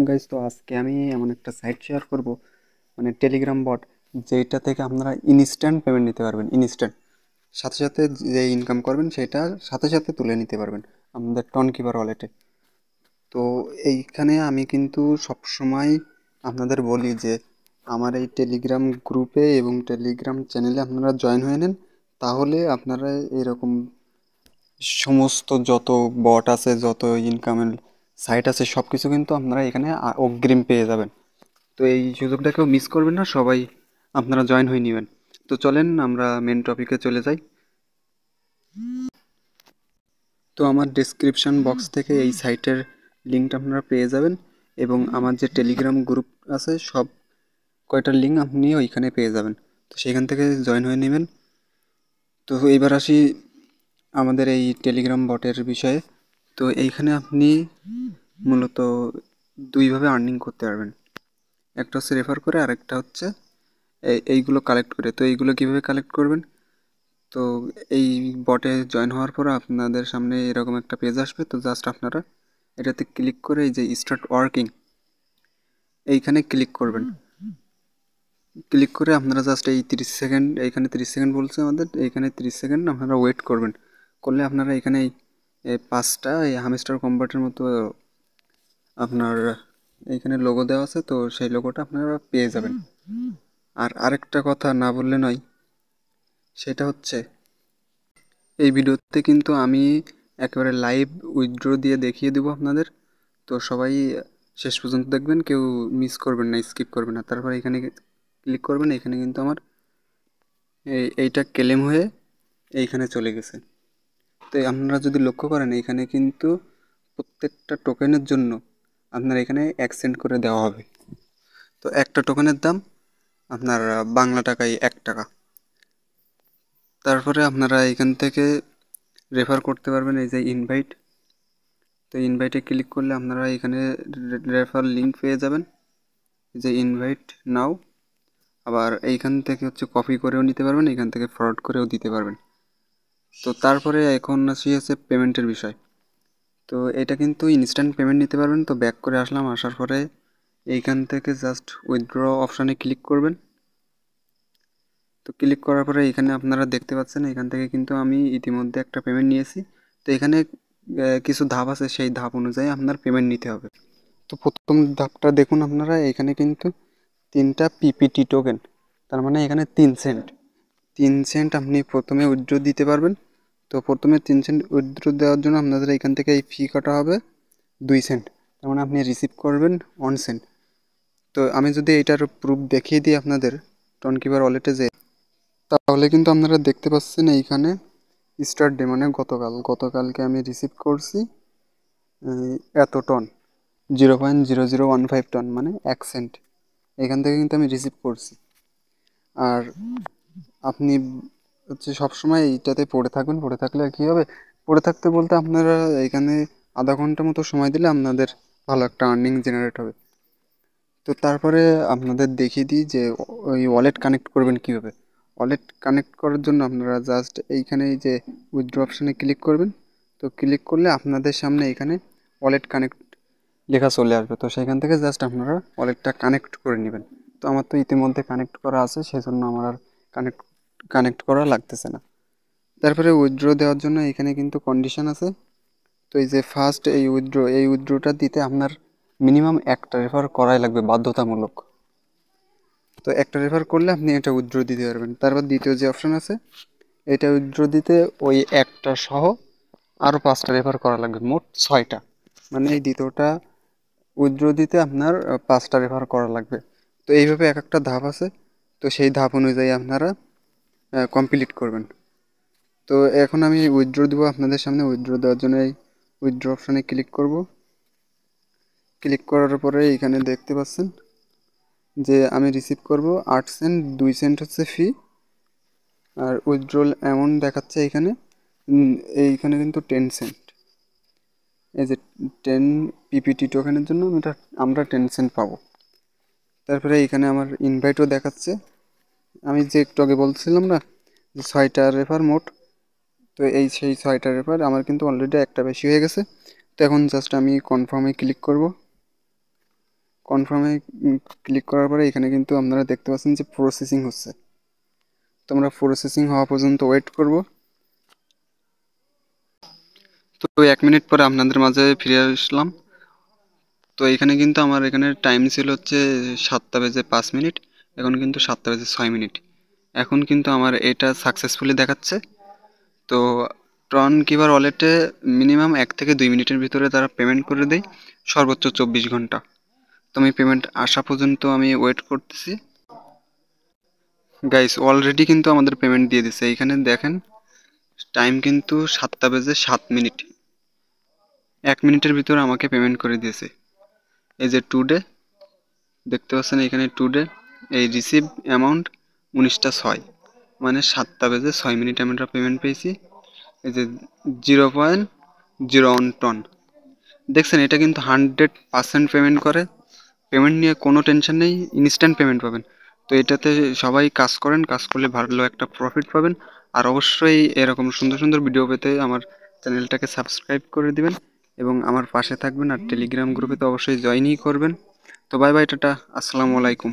Guys, তো আজকে আমি এমন একটা সাইট শেয়ার করব, মানে টেলিগ্রাম বট, যেটা থেকে আপনারা ইনস্ট্যান্ট পেমেন্ট নিতে পারবেন। ইনস্ট্যান্ট সাথে সাথে যে ইনকাম করবেন সেটা সাথে সাথে তুলে নিতে পারবেন আমাদের টনকিপার ওয়ালেটে। তো এইখানে আমি কিন্তু সবসময় আপনাদের বলি যে আমার এই টেলিগ্রাম গ্রুপে এবং টেলিগ্রাম চ্যানেলে আপনারা জয়েন হয়ে নেন, তাহলে আপনারা এরকম সমস্ত যত বট আছে, যত ইনকামের সাইট আছে, সব কিছু কিন্তু আপনারা এখানে অগ্রিম পেয়ে যাবেন। তো এই সুযোগটা কেউ মিস করবেন না, সবাই আপনারা জয়েন হয়ে নেবেন। তো চলেন আমরা মেন টপিকে চলে যাই। তো আমার ডেসক্রিপশন বক্স থেকে এই সাইটের লিঙ্কটা আপনারা পেয়ে যাবেন, এবং আমার যে টেলিগ্রাম গ্রুপ আছে সব কয়টার লিঙ্ক আপনি ওইখানে পেয়ে যাবেন। তো সেখান থেকে জয়েন হয়ে নেবেন। তো এবার আসি আমাদের এই টেলিগ্রাম বটের বিষয়ে। তো এইখানে আপনি মূলত দুইভাবে আর্নিং করতে পারবেন, একটা হচ্ছে রেফার করে, আরেকটা হচ্ছে এইগুলো কালেক্ট করে। তো এইগুলো কিভাবে কালেক্ট করবেন? তো এই বটে জয়েন হওয়ার পর আপনাদের সামনে এরকম একটা পেজ আসবে। তো জাস্ট আপনারা এটাতে ক্লিক করে এই যে স্টার্ট ওয়ার্কিং, এইখানে ক্লিক করবেন। ক্লিক করে আপনারা জাস্ট এই 30 সেকেন্ড, এইখানে 30 সেকেন্ড বলছে আমাদের, এইখানে 30 সেকেন্ড আপনারা ওয়েট করবেন। করলে আপনারা এখানে এই পাঁচটা এই হামস্টার কম্বাটের মতো আপনার এইখানে লোগো দেওয়া আছে, তো সেই লোগোটা আপনারা পেয়ে যাবেন। আর আরেকটা কথা না বললে নয়, সেটা হচ্ছে এই ভিডিওতে কিন্তু আমি একেবারে লাইভ উইথড্র দিয়ে দেখিয়ে দেবো আপনাদের। তো সবাই শেষ পর্যন্ত দেখবেন, কেউ মিস করবেন না, স্কিপ করবেন না। তারপর এখানে ক্লিক করবেন। এখানে কিন্তু আমার এইটা ক্লেম হয়ে এইখানে চলে গেছে। তো আপনারা যদি লক্ষ্য করেন, এইখানে কিন্তু প্রত্যেকটা টোকেনের জন্য আপনার এখানে 1 সেন্ট করে দেওয়া হবে। তো একটা টোকেনের দাম আপনার বাংলা টাকায় 1 টাকা। তারপরে আপনারা এখান থেকে রেফার করতে পারবেন এই যে ইনভাইট। তো ইনভাইটে ক্লিক করলে আপনারা এখানে রেফার লিঙ্ক পেয়ে যাবেন, যে ইনভাইট নাও। আবার এইখান থেকে হচ্ছে কপি করেও নিতে পারবেন, এখান থেকে ফরওয়ার্ড করেও দিতে পারবেন। তো তারপরে এখন আসি হচ্ছে পেমেন্টের বিষয়। তো এটা কিন্তু ইনস্ট্যান্ট পেমেন্ট নিতে পারবেন। তো ব্যাক করে আসলাম, আসার পরে এইখান থেকে জাস্ট উইথড্র অপশানে ক্লিক করবেন। তো ক্লিক করার পরে এখানে আপনারা দেখতে পাচ্ছেন, এখান থেকে কিন্তু আমি ইতিমধ্যে একটা পেমেন্ট নিয়েছি। তো এখানে কিছু ধাপ আছে, সেই ধাপ অনুযায়ী আপনার পেমেন্ট নিতে হবে। তো প্রথম ধাপটা দেখুন আপনারা, এখানে কিন্তু 3টা পিপিটি টোকেন, তার মানে এখানে 3 সেন্ট। 3 সেন্ট আপনি প্রথমে উইথড্র দিতে পারবেন। তো প্রথমে 3 সেন্ট উইথড্র দেওয়ার জন্য আপনাদের এখান থেকে এই ফি কাটা হবে 2 সেন্ট, তার মানে আপনি রিসিভ করবেন 1 সেন্ট। তো আমি যদি এইটার প্রুফ দেখিয়ে দিই আপনাদের টনকিপার ওয়ালেটে, যে তাহলে কিন্তু আপনারা দেখতে পাচ্ছেন এইখানে স্টার্ট ডে, মানে গতকালকে আমি রিসিভ করছি এত টন, 0.0015 টন, মানে 1 সেন্ট। এখান থেকে কিন্তু আমি রিসিভ করছি। আর আপনি হচ্ছে সবসময় এইটাতে পড়ে থাকবেন। পড়ে থাকলে কী হবে? পড়ে থাকতে বলতে আপনারা এখানে আধা ঘন্টা মতো সময় দিলে আপনাদের ভালো একটা আর্নিং জেনারেট হবে। তো তারপরে আপনাদের দেখিয়ে দিই যে ওই ওয়ালেট কানেক্ট করবেন কীভাবে। ওয়ালেট কানেক্ট করার জন্য আপনারা জাস্ট এইখানে এই যে উইথড্র অপশানে ক্লিক করবেন। তো ক্লিক করলে আপনাদের সামনে এখানে ওয়ালেট কানেক্ট লেখা চলে আসবে। তো সেখান থেকে জাস্ট আপনারা ওয়ালেটটা কানেক্ট করে নেবেন। তো আমার তো ইতিমধ্যে কানেক্ট করা আছে, সেজন্য আমার আর কানেক্ট কানেক্ট করা লাগতেছে না। তারপরে উইথড্র দেওয়ার জন্য এখানে কিন্তু কন্ডিশন আছে। তো এই যে ফার্স্ট এই উইথড্রটা দিতে আপনার মিনিমাম একটা রেফার করাই লাগবে, বাধ্যতামূলক। তো একটা রেফার করলে আপনি এটা উইথড্র দিতে পারবেন। তারপর দ্বিতীয় যে অপশান আছে, এটা উইথড্র দিতে ওই একটা সহ আরও 5টা রেফার করা লাগবে, মোট 6টা। মানে এই দ্বিতীয়টা উইথড্র দিতে আপনার 5টা রেফার করা লাগবে। তো এইভাবে এক একটা ধাপ আছে, তো সেই ধাপ অনুযায়ী আপনারা কমপ্লিট করবেন। তো এখন আমি উইথড্র দেবো আপনাদের সামনে। উইথড্র দেওয়ার জন্য এই উইথড্র অপশানে ক্লিক করব। ক্লিক করার পরে এখানে দেখতে পাচ্ছেন যে আমি রিসিভ করব 8 সেন্ট, 2 সেন্ট হচ্ছে ফি। আর উইথড্রল অ্যামাউন্ট দেখাচ্ছে এখানে, এইখানে কিন্তু 10 সেন্ট। এই যে 10 পিপিটি টোকেনের জন্য আমরা 10 সেন্ট পাবো। তারপরে এখানে আমার ইনভাইটও দেখাচ্ছে। আমি যে একটু আগে বলছিলাম না যে 6টা রেফার মোট, তো সেই 6টা রেফার আমার কিন্তু অলরেডি একটা বেশি হয়ে গেছে। তো এখন জাস্ট আমি কনফার্মে ক্লিক করব। কনফার্মে ক্লিক করার পরে এখানে কিন্তু আপনারা দেখতে পাচ্ছেন যে প্রসেসিং হচ্ছে। তো আমরা প্রসেসিং হওয়া পর্যন্ত ওয়েট করব। তো 1 মিনিট পরে আপনাদের মাঝে ফিরে আসলাম। তো এখানে কিন্তু আমার এখানে টাইম ছিল হচ্ছে 7:05, এখন কিন্তু 7:06। এখন কিন্তু আমার এটা সাকসেসফুলি দেখাচ্ছে। তো ট্রন কিভার ওয়ালেটে মিনিমাম 1 থেকে 2 মিনিটের ভিতরে তারা পেমেন্ট করে দেয়, সর্বোচ্চ 24 ঘন্টা। তো আমি পেমেন্ট আসা পর্যন্ত আমি ওয়েট করতেছি। গাইস অলরেডি কিন্তু আমাদের পেমেন্ট দিয়ে দিছে। এইখানে দেখেন টাইম কিন্তু 7:07। 1 মিনিটের ভিতরে আমাকে পেমেন্ট করে দিয়েছে। এই যে টুডে দেখতে পাচ্ছেন এখানে টুডে এই রিসিভ অ্যামাউন্ট 19টা 6, মানে 7:06 আমরা পেমেন্ট পেয়েছি। এই যে 0.01 টন দেখছেন, এটা কিন্তু 100% পেমেন্ট করে। পেমেন্ট নিয়ে কোনো টেনশন নেই, ইনস্ট্যান্ট পেমেন্ট পাবেন। তো এটাতে সবাই কাজ করেন, কাজ করলে ভালো একটা প্রফিট পাবেন। আর অবশ্যই এরকম সুন্দর সুন্দর ভিডিও পেতে আমার চ্যানেলটাকে সাবস্ক্রাইব করে দিবেন এবং আমার পাশে থাকবেন। আর টেলিগ্রাম গ্রুপে তো অবশ্যই জয়েনই করবেন। তো বাই বাই, টাটা, আসসালামু আলাইকুম।